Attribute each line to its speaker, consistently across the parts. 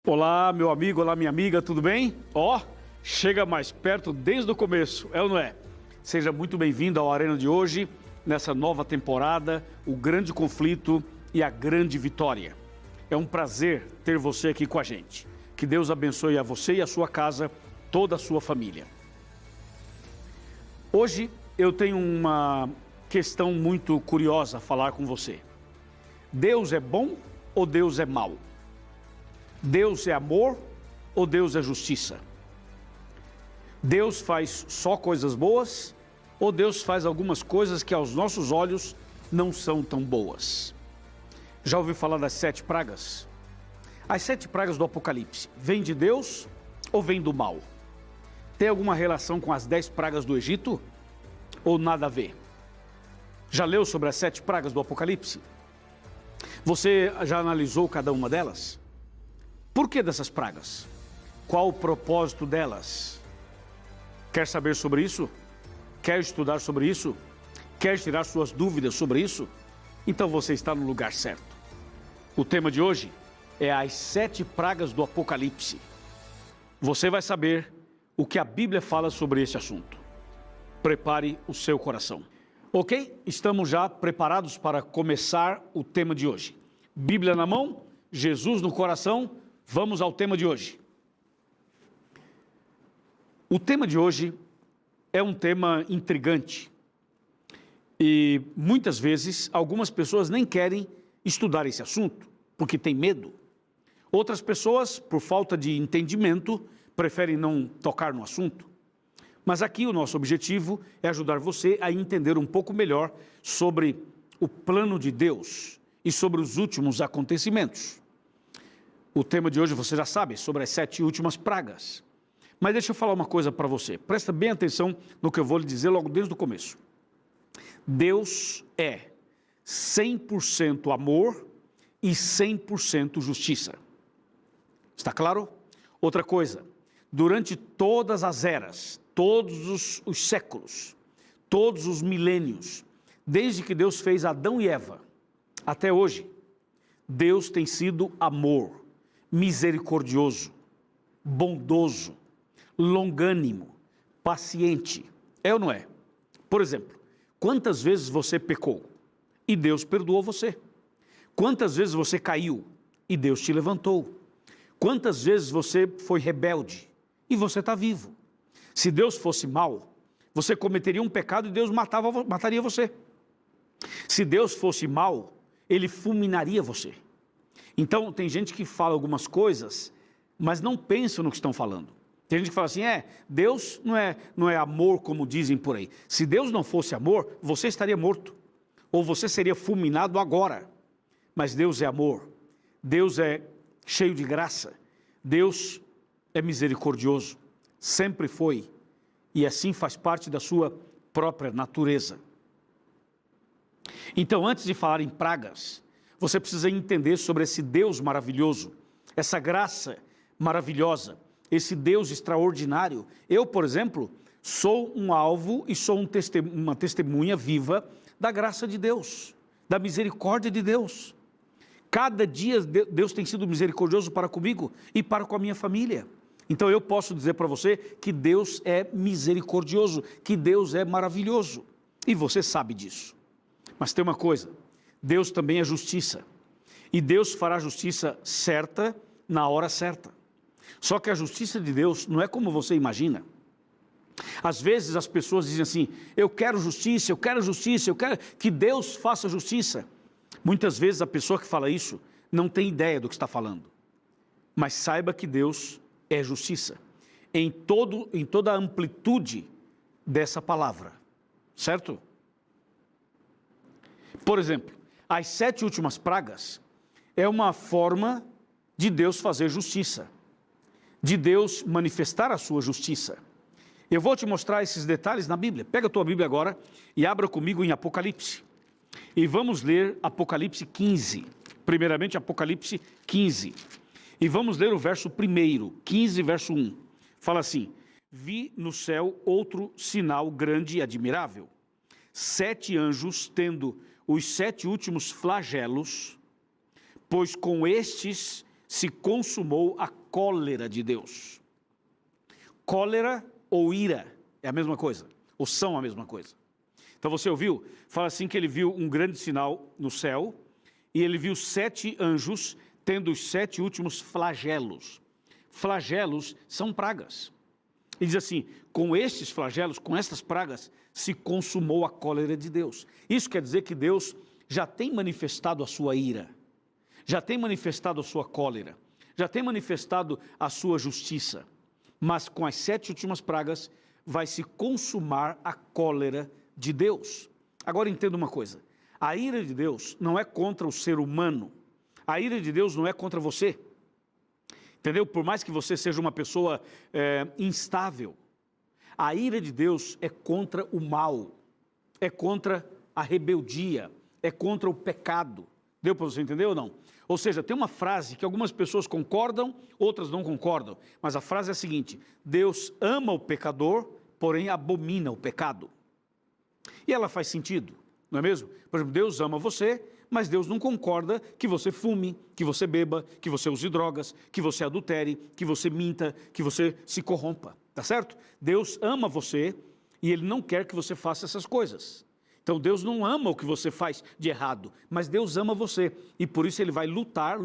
Speaker 1: Olá, meu amigo, olá, minha amiga, tudo bem? Chega mais perto desde o começo, é ou não é? Seja muito bem-vindo ao Arena de hoje, nessa nova temporada, o grande conflito e a grande vitória. É um prazer ter você aqui com a gente. Que Deus abençoe a você e a sua casa, toda a sua família. Hoje eu tenho uma questão muito curiosa a falar com você. Deus é bom ou Deus é mau? Deus é amor ou Deus é justiça? Deus faz só coisas boas ou Deus faz algumas coisas que aos nossos olhos não são tão boas? Já ouviu falar das 7 pragas? As 7 pragas do Apocalipse, vêm de Deus ou vêm do mal? Tem alguma relação com as 10 pragas do Egito ou nada a ver? Já leu sobre as 7 pragas do Apocalipse? Você já analisou cada uma delas? Por que dessas pragas? Qual o propósito delas? Quer saber sobre isso? Quer estudar sobre isso? Quer tirar suas dúvidas sobre isso? Então você está no lugar certo. O tema de hoje é as 7 pragas do Apocalipse. Você vai saber o que a Bíblia fala sobre esse assunto. Prepare o seu coração. Ok? Estamos já preparados para começar o tema de hoje. Bíblia na mão, Jesus no coração. Vamos ao tema de hoje. O tema de hoje é um tema intrigante e muitas vezes algumas pessoas nem querem estudar esse assunto porque tem medo. Outras pessoas, por falta de entendimento, preferem não tocar no assunto. Mas aqui o nosso objetivo é ajudar você a entender um pouco melhor sobre o plano de Deus e sobre os últimos acontecimentos. O tema de hoje você já sabe, sobre as 7 últimas pragas. Mas deixa eu falar uma coisa para você. Presta bem atenção no que eu vou lhe dizer logo desde o começo. Deus é 100% amor e 100% justiça. Está claro? Outra coisa, durante todas as eras, todos os séculos, todos os milênios, desde que Deus fez Adão e Eva, até hoje, Deus tem sido amor, misericordioso, bondoso, longânimo, paciente. É ou não é? Por exemplo, quantas vezes você pecou e Deus perdoou você? Quantas vezes você caiu e Deus te levantou? Quantas vezes você foi rebelde e você está vivo? Se Deus fosse mau, você cometeria um pecado e Deus mataria você. Se Deus fosse mau, Ele fulminaria você. Então, tem gente que fala algumas coisas, mas não pensa no que estão falando. Tem gente que fala assim, Deus não é amor como dizem por aí. Se Deus não fosse amor, você estaria morto. Ou você seria fulminado agora. Mas Deus é amor. Deus é cheio de graça. Deus é misericordioso. Sempre foi. E assim faz parte da sua própria natureza. Então, antes de falar em pragas, você precisa entender sobre esse Deus maravilhoso, essa graça maravilhosa, esse Deus extraordinário. Eu, por exemplo, sou um alvo e sou uma testemunha viva da graça de Deus, da misericórdia de Deus. Cada dia Deus tem sido misericordioso para comigo e para com a minha família. Então eu posso dizer para você que Deus é misericordioso, que Deus é maravilhoso. E você sabe disso. Mas tem uma coisa, Deus também é justiça. E Deus fará justiça certa na hora certa. Só que a justiça de Deus não é como você imagina. Às vezes as pessoas dizem assim, eu quero justiça, eu quero justiça, eu quero que Deus faça justiça. Muitas vezes a pessoa que fala isso não tem ideia do que está falando. Mas saiba que Deus é justiça. Em toda a amplitude dessa palavra. Certo? Por exemplo, as 7 últimas pragas é uma forma de Deus fazer justiça, de Deus manifestar a sua justiça. Eu vou te mostrar esses detalhes na Bíblia. Pega a tua Bíblia agora e abra comigo em Apocalipse. E vamos ler Apocalipse 15. Primeiramente, Apocalipse 15. E vamos ler o verso 1, 15, verso 1. Fala assim, vi no céu outro sinal grande e admirável. 7 anjos tendo os 7 últimos flagelos, pois com estes se consumou a cólera de Deus. Cólera ou ira é a mesma coisa, ou são a mesma coisa. Então você ouviu? Fala assim que ele viu um grande sinal no céu, e ele viu 7 anjos tendo os 7 últimos flagelos. Flagelos são pragas. E diz assim, com estes flagelos, com estas pragas, se consumou a cólera de Deus. Isso quer dizer que Deus já tem manifestado a sua ira, já tem manifestado a sua cólera, já tem manifestado a sua justiça. Mas com as 7 últimas pragas, vai se consumar a cólera de Deus. Agora entenda uma coisa, a ira de Deus não é contra o ser humano, a ira de Deus não é contra você, entendeu? Por mais que você seja uma pessoa instável, a ira de Deus é contra o mal, é contra a rebeldia, é contra o pecado. Deu para você entender ou não? Ou seja, tem uma frase que algumas pessoas concordam, outras não concordam, mas a frase é a seguinte: Deus ama o pecador, porém abomina o pecado. E ela faz sentido, não é mesmo? Por exemplo, Deus ama você, mas Deus não concorda que você fume, que você beba, que você use drogas, que você adultere, que você minta, que você se corrompa, tá certo? Deus ama você e Ele não quer que você faça essas coisas. Então Deus não ama o que você faz de errado, mas Deus ama você. E por isso Ele vai lutar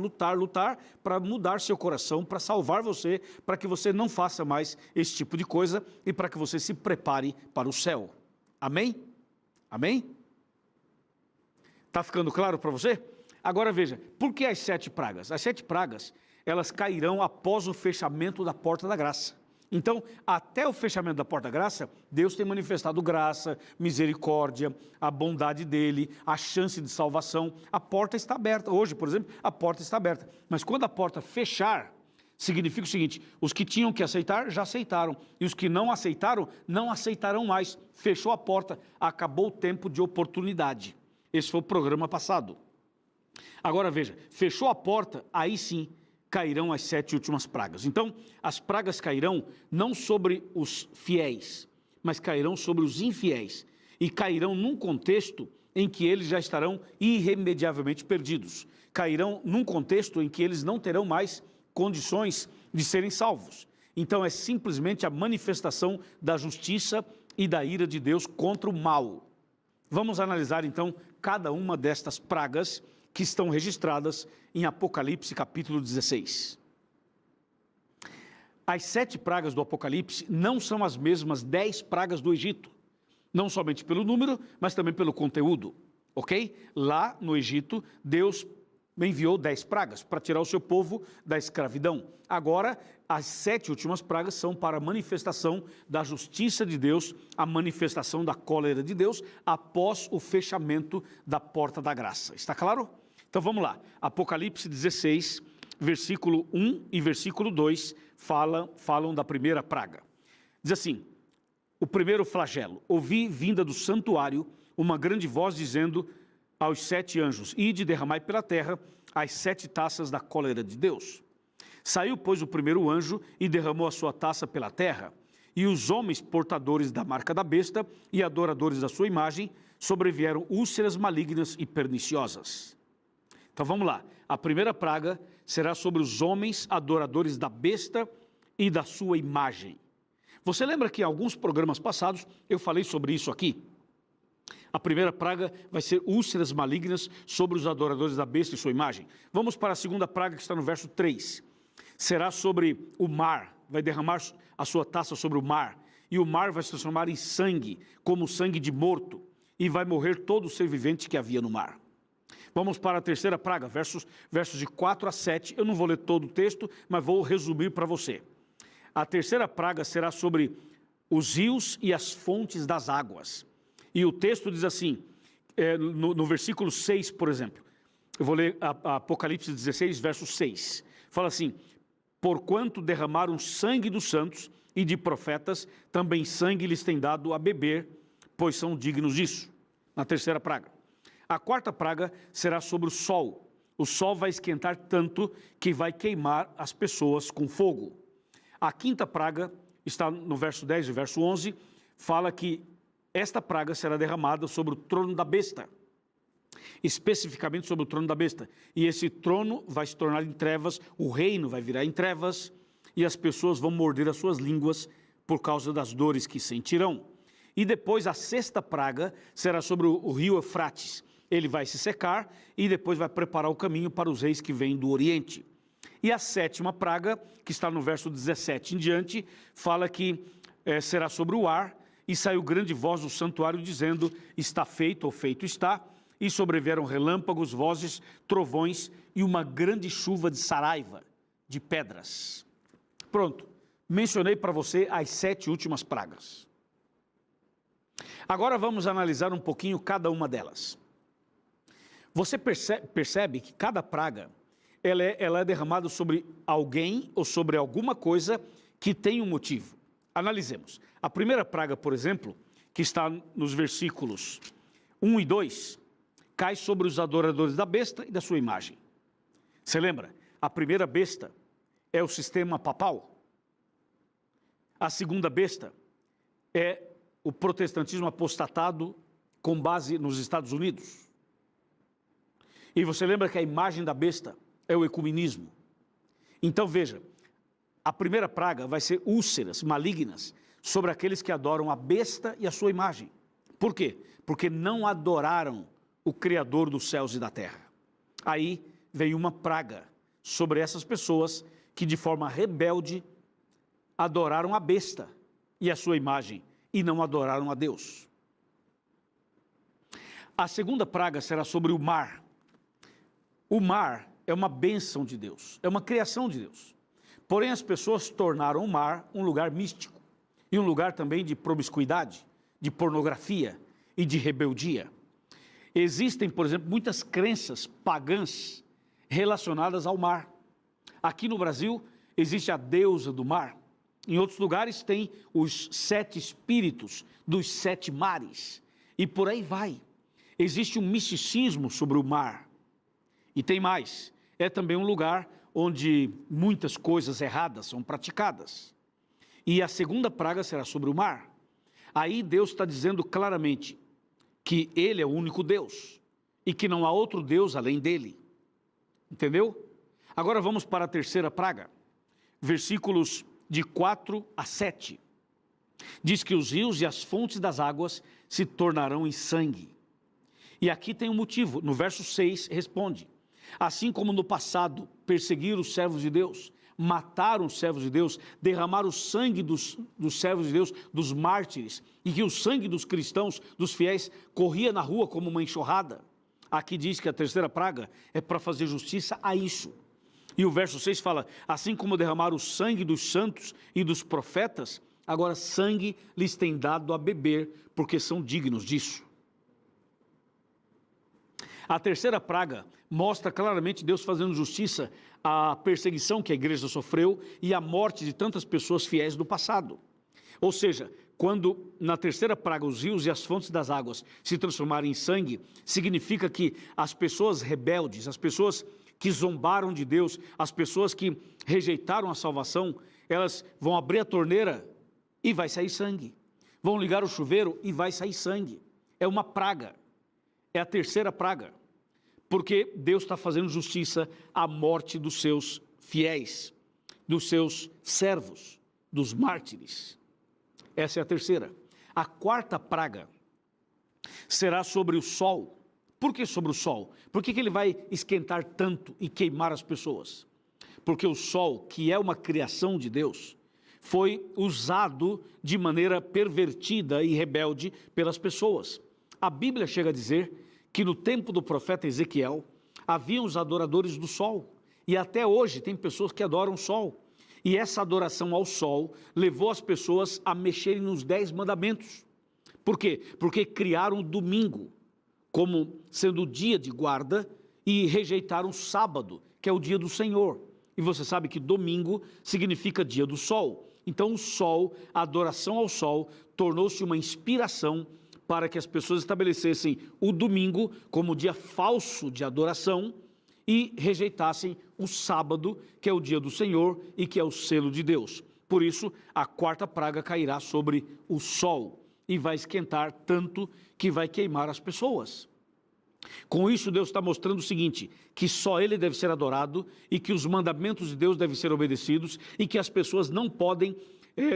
Speaker 1: para mudar seu coração, para salvar você, para que você não faça mais esse tipo de coisa e para que você se prepare para o céu. Amém? Amém? Está ficando claro para você? Agora veja, por que as 7 pragas? As 7 pragas, elas cairão após o fechamento da porta da graça. Então, até o fechamento da porta da graça, Deus tem manifestado graça, misericórdia, a bondade dele, a chance de salvação. A porta está aberta. Hoje, por exemplo, a porta está aberta. Mas quando a porta fechar, significa o seguinte: os que tinham que aceitar, já aceitaram. E os que não aceitaram, não aceitarão mais. Fechou a porta, acabou o tempo de oportunidade. Esse foi o programa passado. Agora veja, fechou a porta, aí sim cairão as 7 últimas pragas. Então, as pragas cairão não sobre os fiéis, mas cairão sobre os infiéis. E cairão num contexto em que eles já estarão irremediavelmente perdidos. Cairão num contexto em que eles não terão mais condições de serem salvos. Então, é simplesmente a manifestação da justiça e da ira de Deus contra o mal. Vamos analisar, então, cada uma destas pragas que estão registradas em Apocalipse capítulo 16. As 7 pragas do Apocalipse não são as mesmas 10 pragas do Egito, não somente pelo número, mas também pelo conteúdo, ok? Lá no Egito, Deus enviou 10 pragas para tirar o seu povo da escravidão. Agora, as 7 últimas pragas são para a manifestação da justiça de Deus, a manifestação da cólera de Deus, após o fechamento da porta da graça. Está claro? Então vamos lá. Apocalipse 16, versículo 1 e versículo 2 falam da primeira praga. Diz assim: o primeiro flagelo: ouvi vinda do santuário uma grande voz dizendo aos 7 anjos: ide, derramai pela terra as 7 taças da cólera de Deus. Saiu, pois, o primeiro anjo e derramou a sua taça pela terra, e os homens portadores da marca da besta e adoradores da sua imagem sobrevieram úlceras malignas e perniciosas. Então vamos lá, a primeira praga será sobre os homens adoradores da besta e da sua imagem. Você lembra que em alguns programas passados eu falei sobre isso aqui? A primeira praga vai ser úlceras malignas sobre os adoradores da besta e sua imagem. Vamos para a segunda praga, que está no verso 3. Será sobre o mar, vai derramar a sua taça sobre o mar, e o mar vai se transformar em sangue, como sangue de morto, e vai morrer todo o ser vivente que havia no mar. Vamos para a terceira praga, versos de 4 a 7. Eu não vou ler todo o texto, mas vou resumir para você. A terceira praga será sobre os rios e as fontes das águas. E o texto diz assim, no versículo 6, por exemplo. Eu vou ler a Apocalipse 16, verso 6. Fala assim: porquanto derramaram sangue dos santos e de profetas, também sangue lhes tem dado a beber, pois são dignos disso. Na terceira praga. A quarta praga será sobre o sol. O sol vai esquentar tanto que vai queimar as pessoas com fogo. A quinta praga está no verso 10 e verso 11, fala que esta praga será derramada sobre o trono da besta. especificamente sobre o trono da besta. E esse trono vai se tornar em trevas, o reino vai virar em trevas, e as pessoas vão morder as suas línguas por causa das dores que sentirão. E depois a sexta praga será sobre o rio Eufrates. Ele vai se secar e depois vai preparar o caminho para os reis que vêm do Oriente. E a sétima praga, que está no verso 17 em diante, fala que será sobre o ar, e saiu grande voz do santuário dizendo, está feito ou feito está, e sobrevieram relâmpagos, vozes, trovões e uma grande chuva de saraiva, de pedras. Pronto, mencionei para você as 7 últimas pragas. Agora vamos analisar um pouquinho cada uma delas. Você percebe que cada praga, ela é derramada sobre alguém ou sobre alguma coisa que tem um motivo. Analisemos. A primeira praga, por exemplo, que está nos versículos 1 e 2, cai sobre os adoradores da besta e da sua imagem. Você lembra? A primeira besta é o sistema papal. A segunda besta é o protestantismo apostatado com base nos Estados Unidos. E você lembra que a imagem da besta é o ecumenismo. Então veja, a primeira praga vai ser úlceras malignas sobre aqueles que adoram a besta e a sua imagem. Por quê? Porque não adoraram o Criador dos céus e da terra. Aí vem uma praga sobre essas pessoas que de forma rebelde adoraram a besta e a sua imagem e não adoraram a Deus. A segunda praga será sobre o mar. O mar é uma bênção de Deus, é uma criação de Deus. Porém, as pessoas tornaram o mar um lugar místico e um lugar também de promiscuidade, de pornografia e de rebeldia. Existem, por exemplo, muitas crenças pagãs relacionadas ao mar. Aqui no Brasil existe a deusa do mar. Em outros lugares tem os 7 espíritos dos 7 mares. E por aí vai. Existe um misticismo sobre o mar. E tem mais. É também um lugar onde muitas coisas erradas são praticadas. E a segunda praga será sobre o mar. Aí Deus está dizendo claramente que Ele é o único Deus e que não há outro Deus além dele. Entendeu? Agora vamos para a terceira praga. Versículos de 4 a 7. Diz que os rios e as fontes das águas se tornarão em sangue. E aqui tem um motivo. No verso 6 responde: assim como no passado perseguiram os servos de Deus, mataram os servos de Deus, derramaram o sangue dos servos de Deus, dos mártires, e que o sangue dos cristãos, dos fiéis, corria na rua como uma enxurrada. Aqui diz que a terceira praga é para fazer justiça a isso. E o verso 6 fala, assim como derramaram o sangue dos santos e dos profetas, agora sangue lhes tem dado a beber, porque são dignos disso. A terceira praga mostra claramente Deus fazendo justiça à perseguição que a igreja sofreu e à morte de tantas pessoas fiéis do passado. Ou seja, quando na terceira praga os rios e as fontes das águas se transformarem em sangue, significa que as pessoas rebeldes, as pessoas que zombaram de Deus, as pessoas que rejeitaram a salvação, elas vão abrir a torneira e vai sair sangue. Vão ligar o chuveiro e vai sair sangue. É uma praga. É a terceira praga. Porque Deus está fazendo justiça à morte dos seus fiéis, dos seus servos, dos mártires. Essa é a terceira. A quarta praga será sobre o sol. Por que sobre o sol? Por que ele vai esquentar tanto e queimar as pessoas? Porque o sol, que é uma criação de Deus, foi usado de maneira pervertida e rebelde pelas pessoas. A Bíblia chega a dizer que no tempo do profeta Ezequiel, haviam os adoradores do sol, e até hoje tem pessoas que adoram o sol, e essa adoração ao sol levou as pessoas a mexerem nos 10 mandamentos. Por quê? Porque criaram o domingo como sendo o dia de guarda e rejeitaram o sábado, que é o dia do Senhor. E você sabe que domingo significa dia do sol. Então o sol, a adoração ao sol, tornou-se uma inspiração para que as pessoas estabelecessem o domingo como dia falso de adoração e rejeitassem o sábado, que é o dia do Senhor e que é o selo de Deus. Por isso, a quarta praga cairá sobre o sol e vai esquentar tanto que vai queimar as pessoas. Com isso, Deus está mostrando o seguinte, que só Ele deve ser adorado e que os mandamentos de Deus devem ser obedecidos e que as pessoas não podem,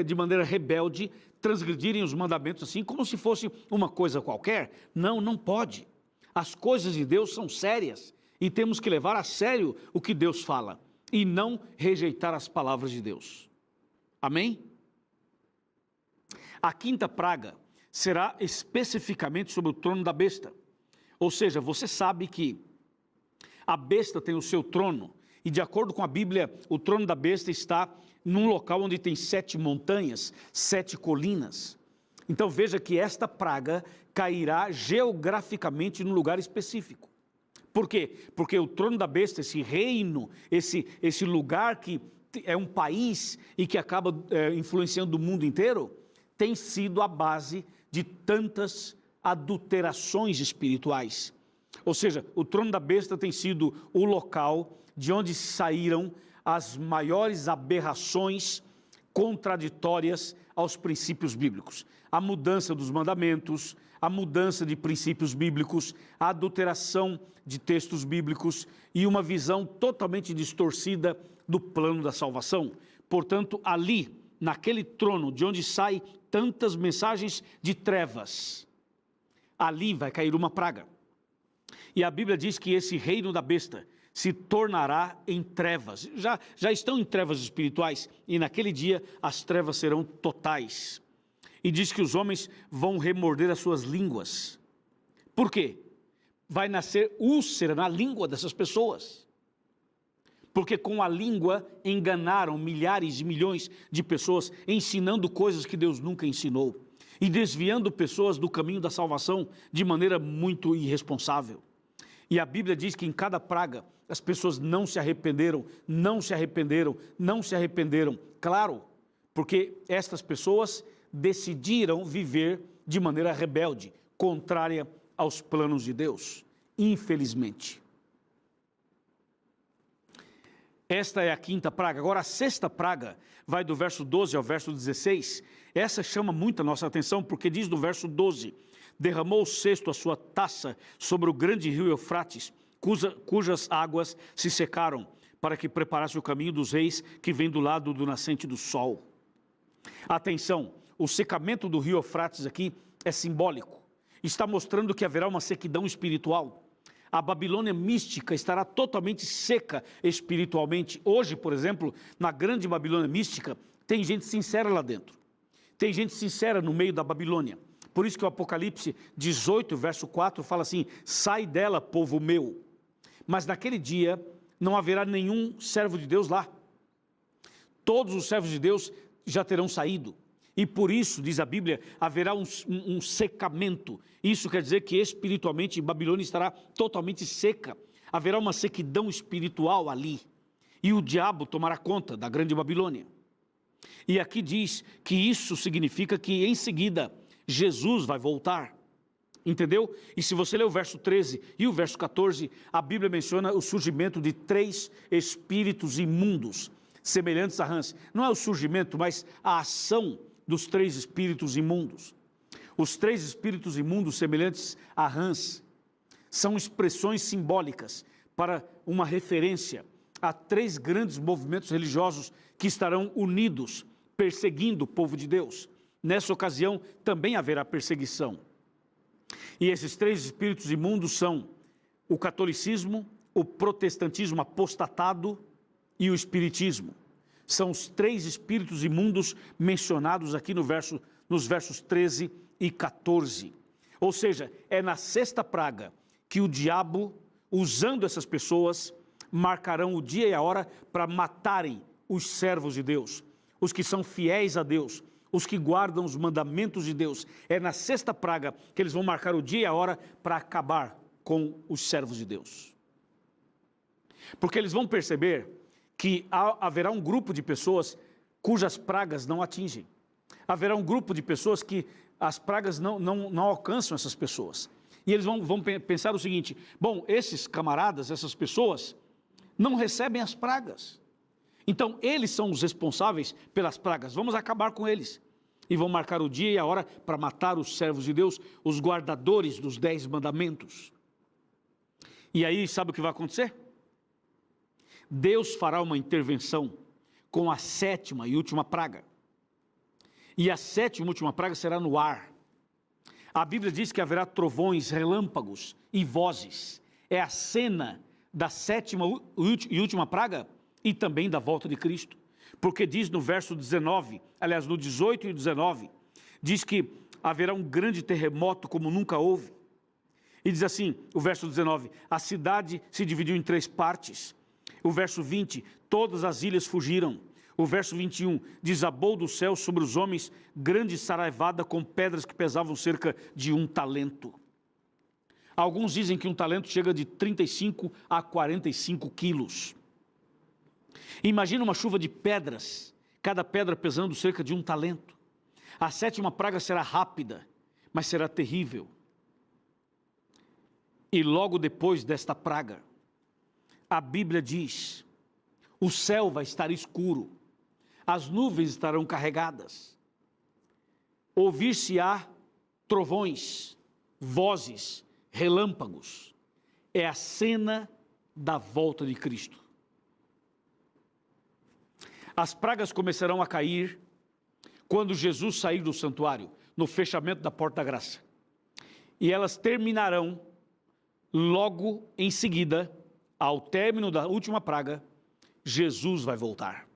Speaker 1: de maneira rebelde, transgredirem os mandamentos assim como se fosse uma coisa qualquer. Não, não pode. As coisas de Deus são sérias e temos que levar a sério o que Deus fala e não rejeitar as palavras de Deus. Amém? A quinta praga será especificamente sobre o trono da besta. Ou seja, você sabe que a besta tem o seu trono, e de acordo com a Bíblia, o trono da besta está num local onde tem 7 montanhas, 7 colinas. Então veja que esta praga cairá geograficamente num lugar específico. Por quê? Porque o trono da besta, esse reino, esse lugar que é um país e que acaba influenciando o mundo inteiro, tem sido a base de tantas adulterações espirituais. Ou seja, o trono da besta tem sido o local de onde saíram as maiores aberrações contraditórias aos princípios bíblicos. A mudança dos mandamentos, a mudança de princípios bíblicos, a adulteração de textos bíblicos e uma visão totalmente distorcida do plano da salvação. Portanto, ali, naquele trono de onde saem tantas mensagens de trevas, ali vai cair uma praga. E a Bíblia diz que esse reino da besta se tornará em trevas. Já estão em trevas espirituais, e naquele dia as trevas serão totais. E diz que os homens vão remorder as suas línguas. Por quê? Vai nascer úlcera na língua dessas pessoas. Porque com a língua enganaram milhares e milhões de pessoas, ensinando coisas que Deus nunca ensinou. E desviando pessoas do caminho da salvação de maneira muito irresponsável. E a Bíblia diz que em cada praga as pessoas não se arrependeram, não se arrependeram, não se arrependeram. Claro, porque estas pessoas decidiram viver de maneira rebelde, contrária aos planos de Deus, infelizmente. Esta é a quinta praga. Agora a sexta praga vai do verso 12 ao verso 16. Essa chama muito a nossa atenção, porque diz no verso 12: derramou o cesto a sua taça sobre o grande rio Eufrates, cujas águas se secaram, para que preparasse o caminho dos reis que vem do lado do nascente do sol. Atenção, o secamento do rio Eufrates aqui é simbólico. Está mostrando que haverá uma sequidão espiritual. A Babilônia mística estará totalmente seca espiritualmente. Hoje, por exemplo, na grande Babilônia mística, tem gente sincera lá dentro. Tem gente sincera no meio da Babilônia. Por isso que o Apocalipse 18, verso 4, fala assim: sai dela, povo meu. Mas naquele dia não haverá nenhum servo de Deus lá. Todos os servos de Deus já terão saído. E por isso, diz a Bíblia, haverá um secamento. Isso quer dizer que espiritualmente Babilônia estará totalmente seca. Haverá uma sequidão espiritual ali. E o diabo tomará conta da grande Babilônia. E aqui diz que isso significa que em seguida Jesus vai voltar. Entendeu? E se você ler o verso 13 e o verso 14, a Bíblia menciona o surgimento de 3 espíritos imundos, semelhantes a rãs. Não é o surgimento, mas a ação dos 3 espíritos imundos. Os 3 espíritos imundos semelhantes a rãs são expressões simbólicas para uma referência a 3 grandes movimentos religiosos que estarão unidos, perseguindo o povo de Deus. Nessa ocasião também haverá perseguição. E esses 3 espíritos imundos são o catolicismo, o protestantismo apostatado e o espiritismo. São os 3 espíritos imundos mencionados aqui nos versos 13 e 14. Ou seja, é na sexta praga que o diabo, usando essas pessoas, marcarão o dia e a hora para matarem os servos de Deus, os que são fiéis a Deus, os que guardam os mandamentos de Deus. É na sexta praga que eles vão marcar o dia e a hora para acabar com os servos de Deus. Porque eles vão perceber que haverá um grupo de pessoas cujas pragas não atingem. Haverá um grupo de pessoas que as pragas não alcançam essas pessoas. E eles vão pensar o seguinte: bom, esses camaradas, essas pessoas, não recebem as pragas. Então, eles são os responsáveis pelas pragas. Vamos acabar com eles. E vão marcar o dia e a hora para matar os servos de Deus, os guardadores dos 10 mandamentos. E aí, sabe o que vai acontecer? Deus fará uma intervenção com a 7ª e última praga. E a 7ª e última praga será no ar. A Bíblia diz que haverá trovões, relâmpagos e vozes. É a cena da 7ª e última praga e também da volta de Cristo. Porque diz no verso 19, aliás, no 18 e 19, diz que haverá um grande terremoto como nunca houve. E diz assim, o verso 19, a cidade se dividiu em 3 partes. O verso 20, todas as ilhas fugiram. O verso 21, desabou do céu sobre os homens grande saraivada com pedras que pesavam cerca de 1 talento. Alguns dizem que 1 talento chega de 35 a 45 quilos. Imagina uma chuva de pedras, cada pedra pesando cerca de 1 talento. A 7ª praga será rápida, mas será terrível. E logo depois desta praga, a Bíblia diz, o céu vai estar escuro, as nuvens estarão carregadas, ouvir-se-á trovões, vozes, relâmpagos. É a cena da volta de Cristo. As pragas começarão a cair quando Jesus sair do santuário, no fechamento da porta da graça. E elas terminarão logo em seguida, ao término da última praga, Jesus vai voltar.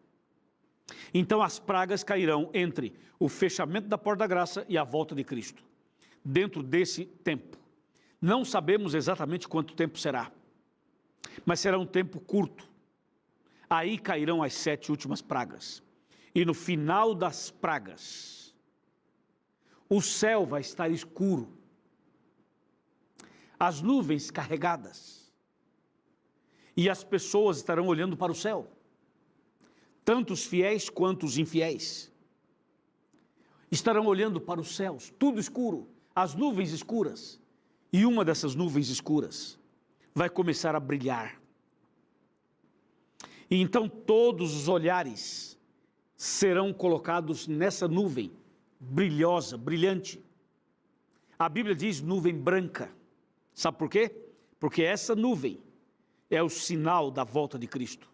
Speaker 1: Então as pragas cairão entre o fechamento da porta da graça e a volta de Cristo. Dentro desse tempo. Não sabemos exatamente quanto tempo será, mas será um tempo curto. Aí cairão as 7 últimas pragas. E no final das pragas, o céu vai estar escuro. As nuvens carregadas. E as pessoas estarão olhando para o céu. Tanto os fiéis quanto os infiéis. Estarão olhando para os céus, tudo escuro, as nuvens escuras. E uma dessas nuvens escuras vai começar a brilhar. E então todos os olhares serão colocados nessa nuvem brilhosa, brilhante. A Bíblia diz nuvem branca. Sabe por quê? Porque essa nuvem é o sinal da volta de Cristo.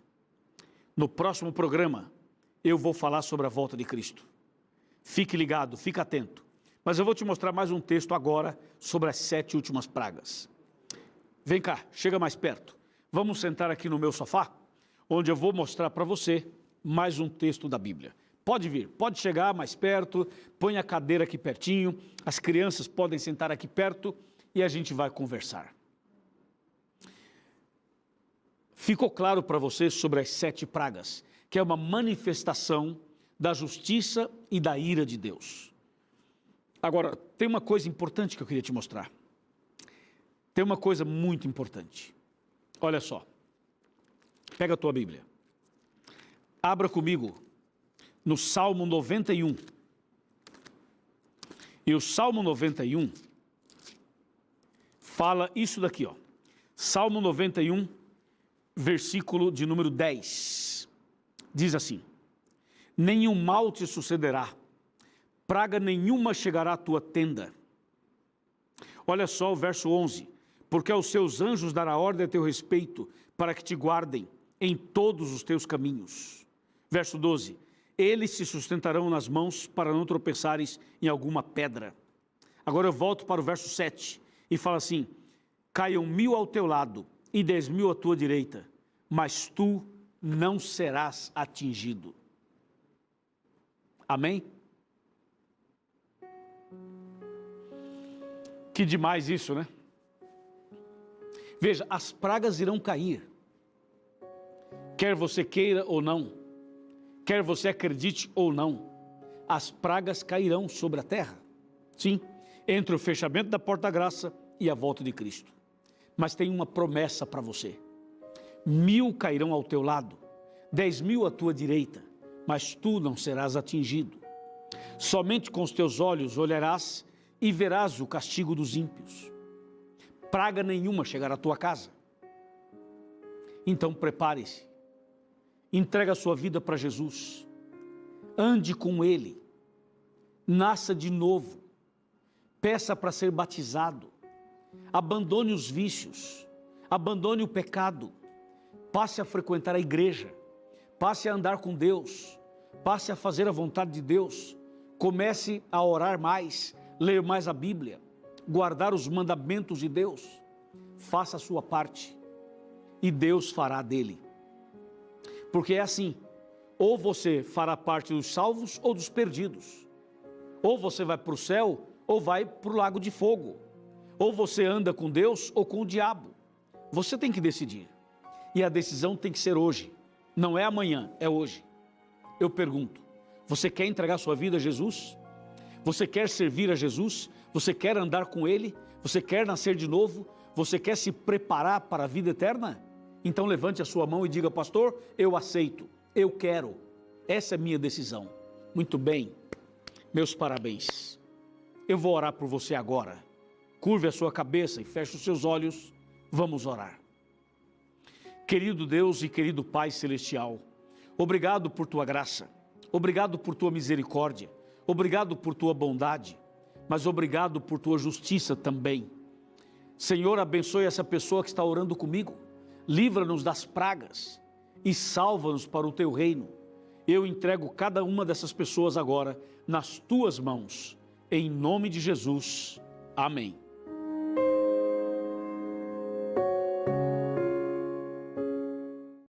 Speaker 1: No próximo programa, eu vou falar sobre a volta de Cristo. Fique ligado, fique atento. Mas eu vou te mostrar mais um texto agora sobre as 7 últimas pragas. Vem cá, chega mais perto. Vamos sentar aqui no meu sofá, onde eu vou mostrar para você mais um texto da Bíblia. Pode vir, pode chegar mais perto, põe a cadeira aqui pertinho, as crianças podem sentar aqui perto e a gente vai conversar. Ficou claro para você sobre as 7 pragas, que é uma manifestação da justiça e da ira de Deus. Agora, tem uma coisa importante que eu queria te mostrar. Tem uma coisa muito importante. Olha só. Pega a tua Bíblia. Abra comigo no Salmo 91. E o Salmo 91 fala isso daqui, ó. Salmo 91, versículo de número 10. Diz assim: nenhum mal te sucederá, praga nenhuma chegará à tua tenda. Olha só o verso 11. Porque aos seus anjos dará ordem a teu respeito, para que te guardem em todos os teus caminhos. Verso 12. Eles se sustentarão nas mãos para não tropeçares em alguma pedra. Agora eu volto para o verso 7 e fala assim: caiam 1000 ao teu lado e 10.000 à tua direita, mas tu não serás atingido. Amém? Que demais isso, né? Veja, as pragas irão cair, quer você queira ou não, quer você acredite ou não, as pragas cairão sobre a terra, sim, entre o fechamento da porta da graça e a volta de Cristo. Mas tem uma promessa para você: 1000 cairão ao teu lado, 10.000 à tua direita, mas tu não serás atingido. Somente com os teus olhos olharás e verás o castigo dos ímpios. Praga nenhuma chegará à tua casa. Então prepare-se, entregue a sua vida para Jesus, ande com Ele, nasça de novo, peça para ser batizado, abandone os vícios, abandone o pecado, passe a frequentar a igreja, passe a andar com Deus, passe a fazer a vontade de Deus, comece a orar mais, ler mais a Bíblia, guardar os mandamentos de Deus, faça a sua parte e Deus fará dele. Porque é assim, ou você fará parte dos salvos ou dos perdidos, ou você vai para o céu ou vai para o lago de fogo, ou você anda com Deus ou com o diabo. Você tem que decidir, e a decisão tem que ser hoje, não é amanhã, é hoje. Eu pergunto, você quer entregar sua vida a Jesus? Você quer servir a Jesus? Você quer andar com Ele? Você quer nascer de novo? Você quer se preparar para a vida eterna? Então levante a sua mão e diga: pastor, eu aceito, eu quero, essa é a minha decisão. Muito bem, meus parabéns. Eu vou orar por você agora. Curve a sua cabeça e feche os seus olhos, vamos orar. Querido Deus e querido Pai Celestial, obrigado por Tua graça, obrigado por Tua misericórdia, obrigado por Tua bondade, mas obrigado por Tua justiça também. Senhor, abençoe essa pessoa que está orando comigo, livra-nos das pragas e salva-nos para o Teu reino. Eu entrego cada uma dessas pessoas agora nas Tuas mãos, em nome de Jesus. Amém.